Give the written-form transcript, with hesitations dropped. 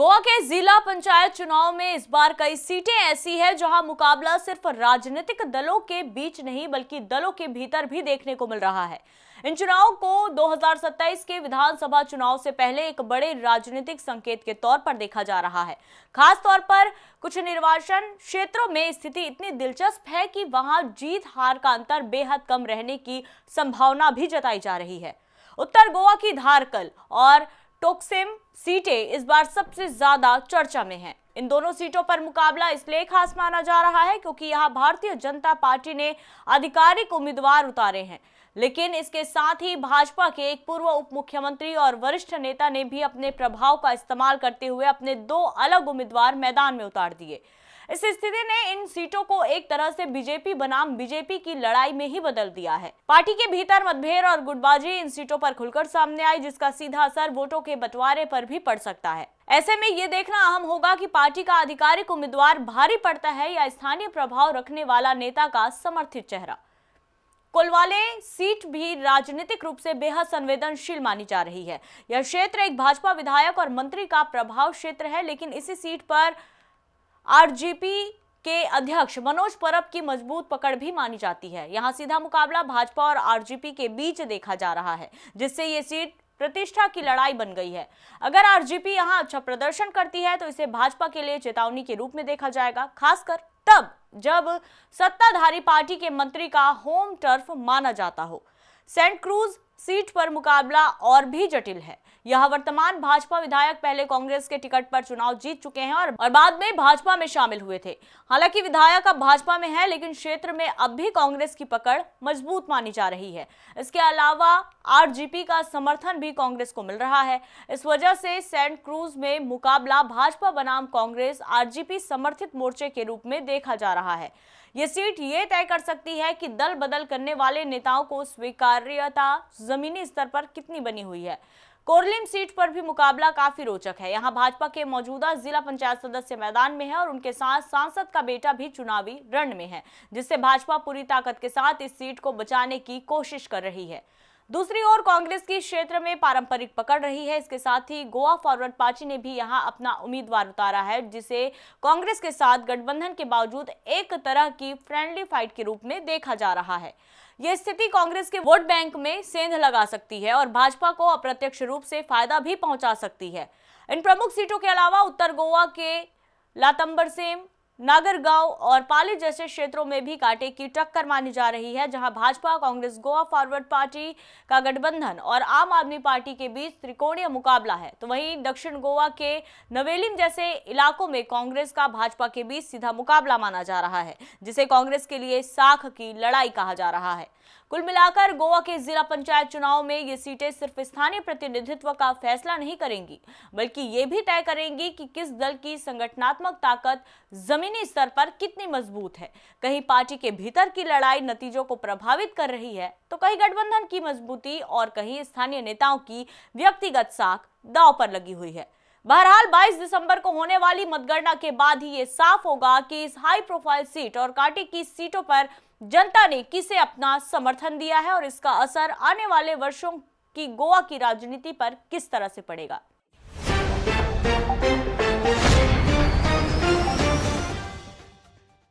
गोवा के जिला पंचायत चुनाव में इस बार कई सीटें ऐसी है जहां मुकाबला सिर्फ राजनीतिक दलों के बीच नहीं बल्कि दलों के भीतर भी देखने को मिल रहा है। इन चुनावों को 2027 के विधानसभा चुनाव से पहले एक बड़े राजनीतिक संकेत के तौर पर देखा जा रहा है। खास तौर पर कुछ निर्वाचन क्षेत्रों में स्थिति इतनी दिलचस्प है कि वहां जीत हार का अंतर बेहद कम रहने की संभावना भी जताई जा रही है। उत्तर गोवा की धारकल और टोकसेम सीटें इस बार सबसे ज्यादा चर्चा में हैं। इन दोनों सीटों पर मुकाबला इसलिए खास माना जा रहा है क्योंकि यहां भारतीय जनता पार्टी ने आधिकारिक उम्मीदवार उतारे हैं, लेकिन इसके साथ ही भाजपा के एक पूर्व उप मुख्यमंत्री और वरिष्ठ नेता ने भी अपने प्रभाव का इस्तेमाल करते हुए अपने दो अलग उम्मीदवार मैदान में उतार दिए। इस स्थिति ने इन सीटों को एक तरह से बीजेपी बनाम बीजेपी की लड़ाई में ही बदल दिया है। पार्टी के भीतर मतभेद और गुटबाजी इन सीटों पर खुलकर सामने आई, जिसका सीधा असर वोटों के बंटवारे पर भी पड़ सकता है। ऐसे में ये देखना अहम होगा कि पार्टी का आधिकारिक उम्मीदवार भारी पड़ता है या स्थानीय प्रभाव रखने वाला नेता का समर्थित चेहरा। कोलवाले सीट भी राजनीतिक रूप से बेहद संवेदनशील मानी जा रही है। यह क्षेत्र एक भाजपा विधायक और मंत्री का प्रभाव क्षेत्र है, लेकिन इसी सीट पर आरजेपी के अध्यक्ष मनोज परब की मजबूत पकड़ भी मानी जाती है। यहां सीधा मुकाबला भाजपा और आरजेपी के बीच देखा जा रहा है, जिससे ये सीट प्रतिष्ठा की लड़ाई बन गई है। अगर आरजेपी यहां अच्छा प्रदर्शन करती है तो इसे भाजपा के लिए चेतावनी के रूप में देखा जाएगा, खासकर तब जब सत्ताधारी पार्टी के मंत्री का होम टर्फ माना जाता हो। सेंट क्रूज सीट पर मुकाबला और भी जटिल है। यह वर्तमान भाजपा विधायक पहले कांग्रेस के टिकट पर चुनाव जीत चुके हैं और बाद में भाजपा में शामिल हुए थे। हालांकि विधायक अब भाजपा में है, लेकिन क्षेत्र में अब भी कांग्रेस की पकड़ मजबूत मानी जा रही है। इसके अलावा आरजेपी का समर्थन भी कांग्रेस को मिल रहा है। इस वजह से सेंट क्रूज में मुकाबला भाजपा बनाम कांग्रेस आरजेपी समर्थित मोर्चे के रूप में देखा जा रहा है। ये सीट ये तय कर सकती है कि दल बदल करने वाले नेताओं को स्वीकार्यता जमीनी स्तर पर कितनी बनी हुई है। कोरलिम सीट पर भी मुकाबला काफी रोचक है। यहां भाजपा के मौजूदा जिला पंचायत सदस्य मैदान में है और उनके साथ सांसद का बेटा भी चुनावी रण में है, जिससे भाजपा पूरी ताकत के साथ इस सीट को बचाने की कोशिश कर रही है। दूसरी ओर कांग्रेस की क्षेत्र में पारंपरिक पकड़ रही है। इसके साथ ही गोवा फॉरवर्ड पार्टी ने भी यहां अपना उम्मीदवार उतारा है, जिसे कांग्रेस के साथ गठबंधन के बावजूद एक तरह की फ्रेंडली फाइट के रूप में देखा जा रहा है। यह स्थिति कांग्रेस के वोट बैंक में सेंध लगा सकती है और भाजपा को अप्रत्यक्ष रूप से फायदा भी पहुंचा सकती है। इन प्रमुख सीटों के अलावा उत्तर गोवा के लातंबरसेम, नागरगांव और पाली जैसे क्षेत्रों में भी कांटे की टक्कर मानी जा रही है, जहां भाजपा कांग्रेस गोवा फॉरवर्ड पार्टी का गठबंधन और आम आदमी पार्टी के बीच त्रिकोणीय मुकाबला है। तो वहीं दक्षिण गोवा के नवेलिम जैसे इलाकों में कांग्रेस का भाजपा के बीच सीधा मुकाबला माना जा रहा है, जिसे कांग्रेस के लिए साख की लड़ाई कहा जा रहा है। कुल मिलाकर गोवा के जिला पंचायत चुनाव में ये सीटें सिर्फ स्थानीय प्रतिनिधित्व का फैसला नहीं करेंगी, बल्कि ये भी तय करेंगी कि किस दल की संगठनात्मक ताकत जमीनी स्तर पर कितनी मजबूत है। कहीं पार्टी के भीतर की लड़ाई नतीजों को प्रभावित कर रही है, तो कहीं गठबंधन की मजबूती और कहीं स्थानीय नेताओं की व्यक्तिगत साख दांव पर लगी हुई है। बहरहाल 22 दिसंबर को होने वाली मतगणना के बाद ही ये साफ होगा कि इस हाई प्रोफाइल सीट और कांटे की सीटों पर जनता ने किसे अपना समर्थन दिया है और इसका असर आने वाले वर्षों की गोवा की राजनीति पर किस तरह से पड़ेगा।